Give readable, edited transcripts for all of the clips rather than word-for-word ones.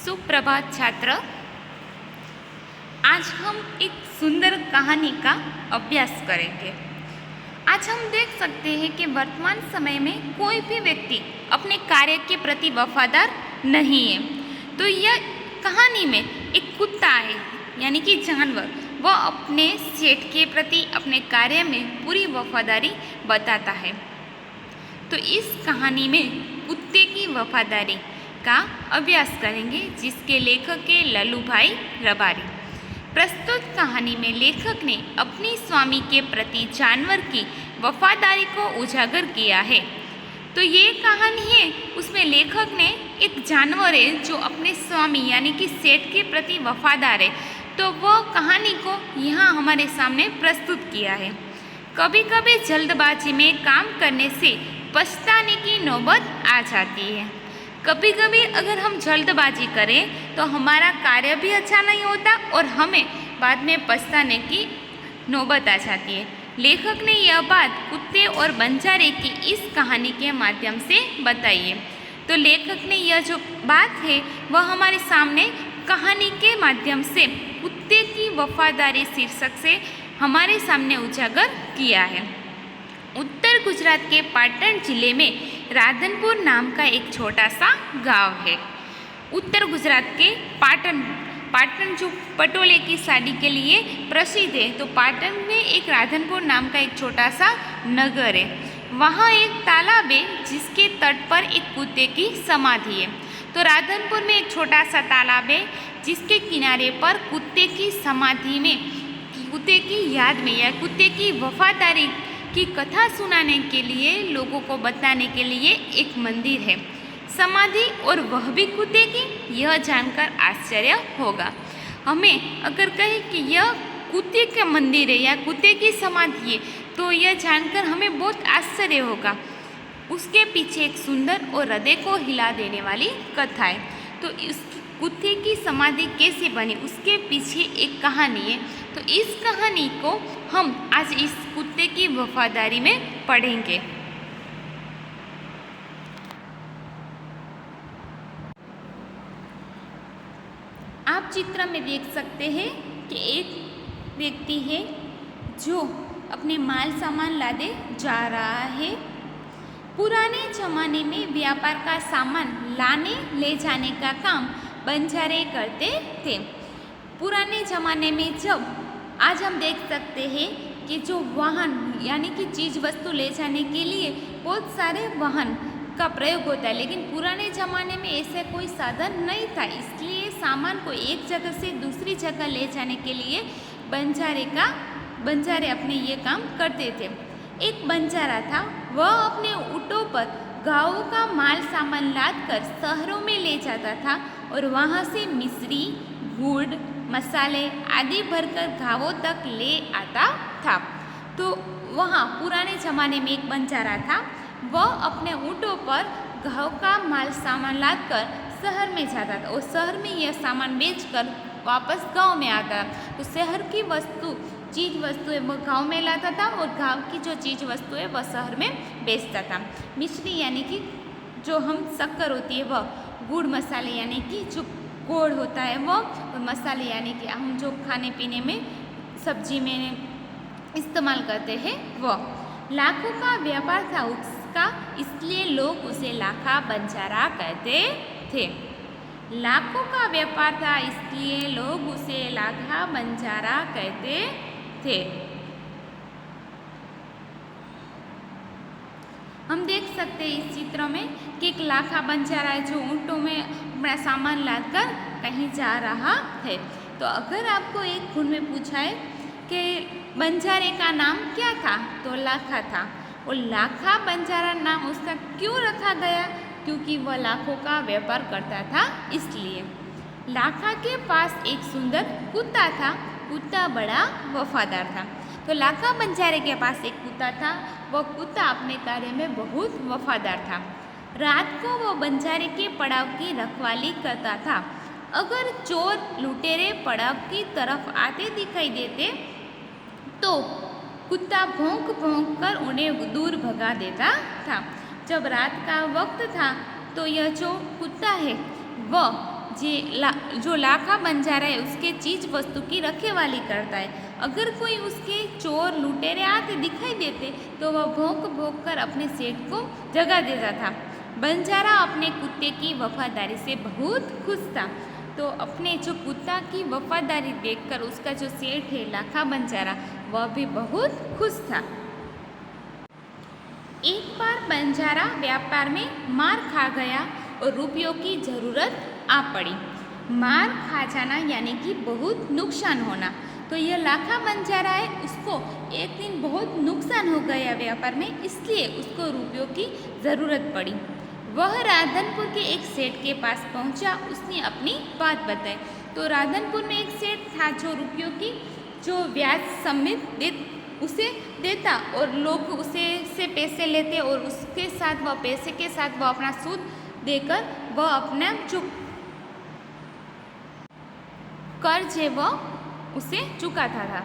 सुप्रभात छात्र। आज हम एक सुंदर कहानी का अभ्यास करेंगे। आज हम देख सकते हैं कि वर्तमान समय में कोई भी व्यक्ति अपने कार्य के प्रति वफादार नहीं है। तो यह कहानी में एक कुत्ता है, यानी कि जानवर, वह अपने सेठ के प्रति अपने कार्य में पूरी वफादारी बताता है। तो इस कहानी में कुत्ते की वफादारी का अभ्यास करेंगे, जिसके लेखक है लल्लू भाई रबारी। प्रस्तुत कहानी में लेखक ने अपनी स्वामी के प्रति जानवर की वफादारी को उजागर किया है। तो ये कहानी है, उसमें लेखक ने एक जानवर है जो अपने स्वामी यानी कि सेठ के प्रति वफादार है, तो वह कहानी को यहाँ हमारे सामने प्रस्तुत किया है। कभी कभी जल्दबाजी में काम करने से पछताने की नौबत आ जाती है। कभी कभी अगर हम जल्दबाजी करें तो हमारा कार्य भी अच्छा नहीं होता और हमें बाद में पछताने की नौबत आ जाती है। लेखक ने यह बात कुत्ते और बंजारे की इस कहानी के माध्यम से बताई है। तो लेखक ने यह जो बात है वह हमारे सामने कहानी के माध्यम से कुत्ते की वफादारी शीर्षक से हमारे सामने उजागर किया है। उत्तर गुजरात के पाटण जिले में राधनपुर नाम का एक छोटा सा गांव है। उत्तर गुजरात के पाटण जो पटोले की साड़ी के लिए प्रसिद्ध है, तो पाटण में एक राधनपुर नाम का एक छोटा सा नगर है। वहाँ एक तालाब है जिसके तट पर एक कुत्ते की समाधि है। तो राधनपुर में एक छोटा सा तालाब है जिसके किनारे पर कुत्ते की समाधि में कुत्ते की याद में या कुत्ते की वफादारी की कथा सुनाने के लिए, लोगों को बताने के लिए एक मंदिर है, समाधि, और वह भी कुत्ते की। यह जानकर आश्चर्य होगा हमें अगर कहें कि यह कुत्ते का मंदिर है या कुत्ते की समाधि है, तो यह जानकर हमें बहुत आश्चर्य होगा। उसके पीछे एक सुंदर और हृदय को हिला देने वाली कथा है। तो इस कुत्ते की समाधि कैसे बनी, उसके पीछे एक कहानी है। तो इस कहानी को हम आज इस कुत्ते की वफादारी में पढ़ेंगे। आप चित्र में देख सकते हैं कि एक व्यक्ति है जो अपने माल सामान लादे जा रहा है। पुराने जमाने में व्यापार का सामान लाने ले जाने का काम बंजारे करते थे। पुराने ज़माने में जब आज हम देख सकते हैं कि जो वाहन यानी कि चीज़ वस्तु ले जाने के लिए बहुत सारे वाहन का प्रयोग होता है, लेकिन पुराने ज़माने में ऐसे कोई साधन नहीं था, इसलिए सामान को एक जगह से दूसरी जगह ले जाने के लिए बंजारे अपने ये काम करते थे। एक बंजारा था, वह अपने ऊँटों पर गाँवों का माल सामान लाद कर शहरों में ले जाता था और वहाँ से मिश्री, गुड़, मसाले आदि भरकर गाँवों तक ले आता था। तो वहाँ पुराने ज़माने में एक बंजारा था, वह अपने ऊँटों पर गाँव का माल सामान लाद कर शहर में जाता था और शहर में यह सामान बेचकर वापस गाँव में आता। तो शहर की चीज़ वस्तुएं वह गाँव में लाता था और गाँव की जो चीज़ वस्तु है वह शहर में बेचता था। मिश्री यानी कि जो हम शक्कर होती है वह, गुड़ मसाले यानी कि जो गुड़ होता है वह, और मसाले यानी कि हम जो खाने पीने में सब्जी में इस्तेमाल करते हैं वह। लाखों का व्यापार था उसका, इसलिए लोग उसे लाखा बंजारा कहते थे। लाखों का व्यापार था इसलिए लोग उसे लाखा बंजारा कहते थे। हम देख सकते हैं इस चित्र में कि एक लाखा बंजारा है जो ऊँटों में अपना सामान लाकर कहीं जा रहा है। तो अगर आपको एक गुण में पूछा है कि बंजारे का नाम क्या था, तो लाखा था। और लाखा बंजारा नाम उसका क्यों रखा गया, क्योंकि वह लाखों का व्यापार करता था इसलिए। लाखा के पास एक सुंदर कुत्ता था, कुत्ता बड़ा वफादार था। तो लाखा बंजारे के पास एक कुत्ता था, वह कुत्ता अपने कार्य में बहुत वफादार था। रात को वह बंजारे के पड़ाव की रखवाली करता था। अगर चोर लुटेरे पड़ाव की तरफ आते दिखाई देते तो कुत्ता भौंक भौंक कर उन्हें दूर भगा देता था। जब रात का वक्त था तो यह जो कुत्ता है वह जो लाखा बंजारा है उसके चीज वस्तु की रखवाली करता है। अगर कोई उसके चोर लुटेरे आते दिखाई देते तो वह भौंक भौंक कर अपने सेठ को जगा देता था। बंजारा अपने कुत्ते की वफादारी से बहुत खुश था। तो अपने जो कुत्ता की वफादारी देखकर उसका जो सेठ है लाखा बंजारा, वह भी बहुत खुश था। एक बार बंजारा व्यापार में मार खा गया और रुपयों की ज़रूरत आ पड़ी। मार खा जाना यानी कि बहुत नुकसान होना। तो यह लाखा बंजारा है, उसको एक दिन बहुत नुकसान हो गया व्यापार में, इसलिए उसको रुपयों की ज़रूरत पड़ी। वह राधनपुर के एक सेठ के पास पहुंचा। उसने अपनी बात बताई। तो राधनपुर में एक सेठ था जो रुपयों की जो ब्याज समेत उसे देता और लोग उसे से पैसे लेते और उसके साथ वह पैसे के साथ वह अपना सूद देकर वह अपना जो कर्ज है वह उसे चुकाता था।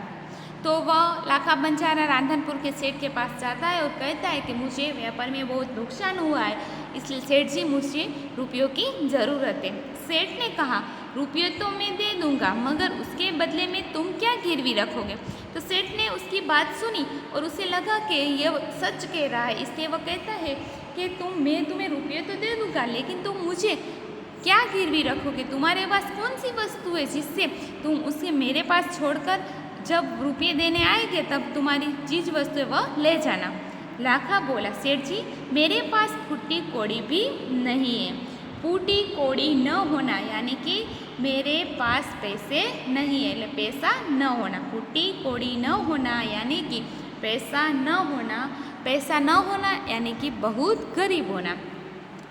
तो वह लाखा बंजारा राधनपुर के सेठ के पास जाता है और कहता है कि मुझे व्यापार में बहुत नुकसान हुआ है, इसलिए सेठ जी मुझे रुपयों की ज़रूरत है। सेठ ने कहा रुपये तो मैं दे दूंगा, मगर उसके बदले में तुम क्या गिरवी रखोगे। तो सेठ ने उसकी बात सुनी और उसे लगा कि यह सच कह रहा है, इसलिए वह कहता है कि मैं तुम्हें रुपये तो दे दूंगा, लेकिन तुम मुझे क्या गिरवी रखोगे। तुम्हारे पास कौन सी वस्तु है जिससे तुम उसे मेरे पास छोड़कर जब रुपये देने आएंगे तब तुम्हारी चीज़ वस्तु है वह ले जाना। लाखा बोला सेठ जी मेरे पास फूटी कौड़ी भी नहीं है। फूटी कौड़ी न होना यानी कि मेरे पास पैसे नहीं है, पैसा न होना। फूटी कौड़ी न होना यानी कि पैसा न होना, पैसा न होना यानी कि बहुत गरीब होना।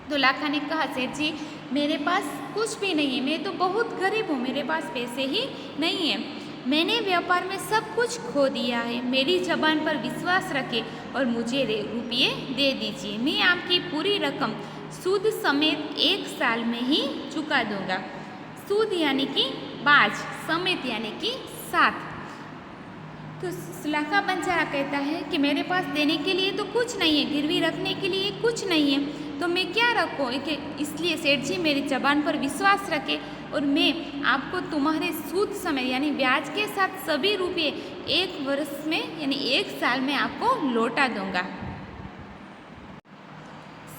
तो लाखा ने कहा सेठ जी मेरे पास कुछ भी नहीं है, मैं तो बहुत गरीब हूँ, मेरे पास पैसे ही नहीं है। मैंने व्यापार में सब कुछ खो दिया है, मेरी जबान पर विश्वास रखें और मुझे रुपये दे दीजिए। मैं आपकी पूरी रकम सूद समेत 1 साल में ही चुका दूंगा। सूद यानी कि ब्याज, समेत यानी कि साथ। तो लाखा बंजारा कहता है कि मेरे पास देने के लिए तो कुछ नहीं है, गिरवी रखने के लिए कुछ नहीं है, तो मैं क्या रखूँ। इसलिए सेठ जी मेरी जबान पर विश्वास रखें और मैं आपको तुम्हारे सूद समय यानी ब्याज के साथ सभी रुपये 1 वर्ष में यानी 1 साल में आपको लौटा दूंगा।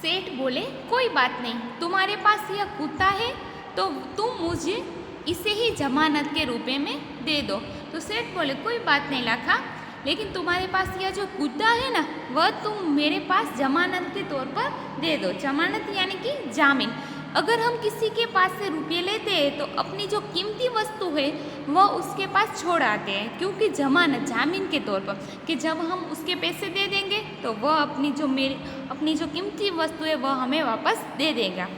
सेठ बोले कोई बात नहीं, तुम्हारे पास यह कुत्ता है तो तुम मुझे इसे ही जमानत के रुपए में दे दो। तो सेठ बोले कोई बात नहीं लाखा, लेकिन तुम्हारे पास यह जो कुत्ता है ना वह तुम मेरे पास जमानत के तौर पर दे दो। जमानत यानी कि जामीन। अगर हम किसी के पास से रुपये लेते हैं तो अपनी जो कीमती वस्तु है वह उसके पास छोड़ आते हैं, क्योंकि जमानत जामीन के तौर पर कि जब हम उसके पैसे दे देंगे तो वह अपनी जो कीमती वस्तु है वह हमें वापस दे देगा।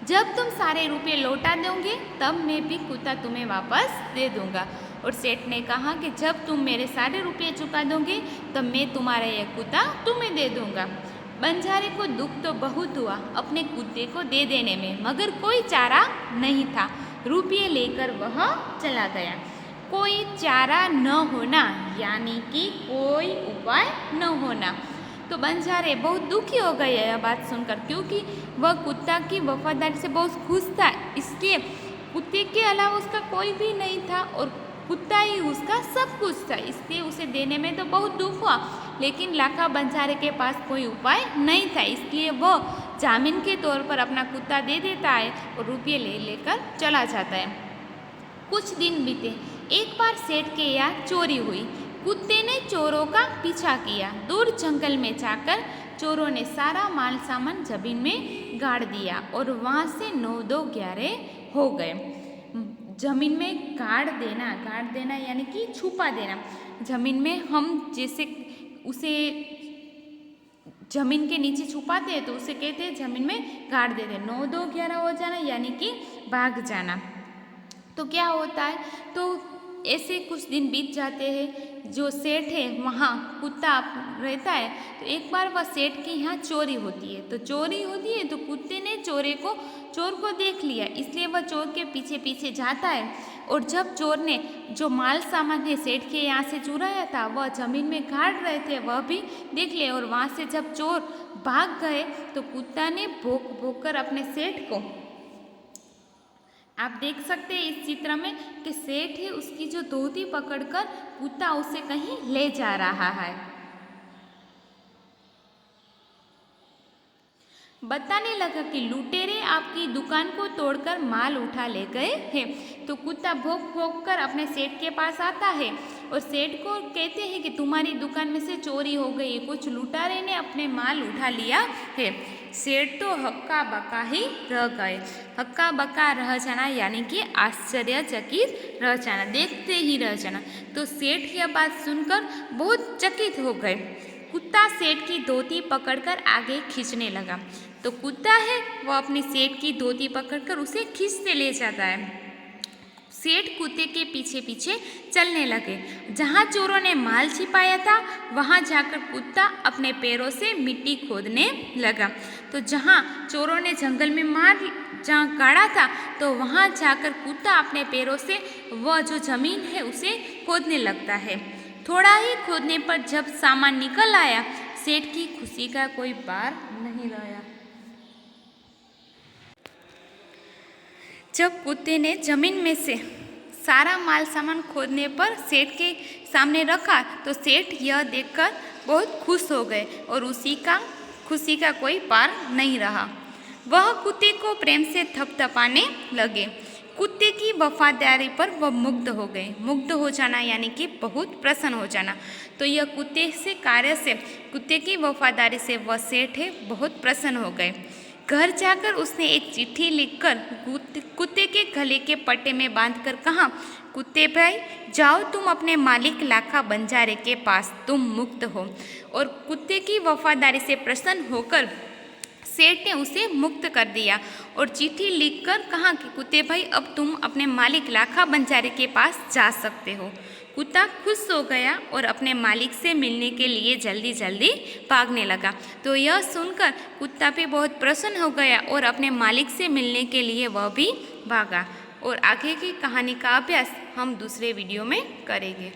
जब तुम सारे रुपये लौटा दोगे तब मैं भी कुत्ता तुम्हें वापस दे दूंगा। और सेठ ने कहा कि जब तुम मेरे सारे रुपये चुका दोगे तब मैं तुम्हारा यह कुत्ता तुम्हें दे दूंगा। बंजारे को दुख तो बहुत हुआ अपने कुत्ते को दे देने में, मगर कोई चारा नहीं था। रुपये लेकर वह चला गया। कोई चारा न होना यानी कि कोई उपाय न होना। तो बंजारे बहुत दुखी हो गए यह बात सुनकर, क्योंकि वह कुत्ता की वफादारी से बहुत खुश था, इसलिए कुत्ते के अलावा उसका कोई भी नहीं था और कुत्ता ही उसका सब कुछ था, इसलिए उसे देने में तो बहुत दुख हुआ। लेकिन लाखा बंजारे के पास कोई उपाय नहीं था, इसलिए वह जामीन के तौर पर अपना कुत्ता दे देता है और रुपये लेकर चला जाता है। कुछ दिन बीते। एक बार सेठ के यहाँ चोरी हुई। कुत्ते ने चोरों का पीछा किया। दूर जंगल में जाकर चोरों ने सारा माल सामान जमीन में गाड़ दिया और वहाँ से 9-2-11 हो गए। जमीन में गाड़ देना यानी कि छुपा देना। जमीन में हम जैसे उसे जमीन के नीचे छुपाते हैं तो उसे कहते हैं जमीन में गाड़ देते। 9-2-11 हो जाना यानी कि भाग जाना। तो क्या होता है, तो ऐसे कुछ दिन बीत जाते हैं। जो सेठ है वहाँ कुत्ता रहता है, तो एक बार वह सेठ के यहाँ चोरी होती है। तो कुत्ते ने चोर को देख लिया, इसलिए वह चोर के पीछे पीछे जाता है। और जब चोर ने जो माल सामान है सेठ के यहाँ से चुराया था वह जमीन में गाड़ रहे थे, वह भी देख लिया। और वहाँ से जब चोर भाग गए तो कुत्ता ने भौंक भौंक कर अपने सेठ को आप देख सकते हैं इस चित्र में कि सेठ है उसकी जो धोती पकड़कर कुत्ता उसे कहीं ले जा रहा है। बताने लगा कि लुटेरे आपकी दुकान को तोड़कर माल उठा ले गए हैं। तो कुत्ता भौंक भौंक कर अपने सेठ के पास आता है और सेठ को कहते हैं कि तुम्हारी दुकान में से चोरी हो गई, कुछ लुटारे ने अपने माल उठा लिया है। सेठ तो हक्का बक्का ही रह गए। हक्का बक्का रह जाना यानी कि आश्चर्यचकित रह जाना, देखते ही रह जाना। तो सेठ यह बात सुनकर बहुत चकित हो गए। कुत्ता सेठ की धोती पकड़कर आगे खींचने लगा। तो कुत्ता है वह अपने सेठ की धोती पकड़कर उसे खींचते ले जाता है। सेठ कुत्ते के पीछे पीछे चलने लगे। जहाँ चोरों ने माल छिपाया था वहाँ जाकर कुत्ता अपने पैरों से मिट्टी खोदने लगा। तो जहाँ चोरों ने जंगल में माल जहाँ गाड़ा था तो वहाँ जाकर कुत्ता अपने पैरों से वह जो जमीन है उसे खोदने लगता है। थोड़ा ही खोदने पर जब सामान निकल आया, सेठ की खुशी का कोई पार नहीं रहा। जब कुत्ते ने जमीन में से सारा माल सामान खोदने पर सेठ के सामने रखा तो सेठ यह देखकर बहुत खुश हो गए और खुशी का कोई पार नहीं रहा। वह कुत्ते को प्रेम से थपथपाने लगे। कुत्ते की वफादारी पर वह मुग्ध हो गए। मुग्ध हो जाना यानी कि बहुत प्रसन्न हो जाना। तो यह कुत्ते की वफादारी से वह सेठ है बहुत प्रसन्न हो गए। घर जाकर उसने एक चिट्ठी लिखकर कुत्ते के गले के पट्टे में बांधकर कहा, कुत्ते भाई जाओ तुम अपने मालिक लाखा बंजारे के पास, तुम मुक्त हो। और कुत्ते की वफादारी से प्रसन्न होकर सेठ ने उसे मुक्त कर दिया और चिट्ठी लिखकर कहा कि कुत्ते भाई अब तुम अपने मालिक लाखा बंजारे के पास जा सकते हो। कुत्ता खुश हो गया और अपने मालिक से मिलने के लिए जल्दी जल्दी भागने लगा। तो यह सुनकर कुत्ता भी बहुत प्रसन्न हो गया और अपने मालिक से मिलने के लिए वह भी भागा। और आगे की कहानी का अभ्यास हम दूसरे वीडियो में करेंगे।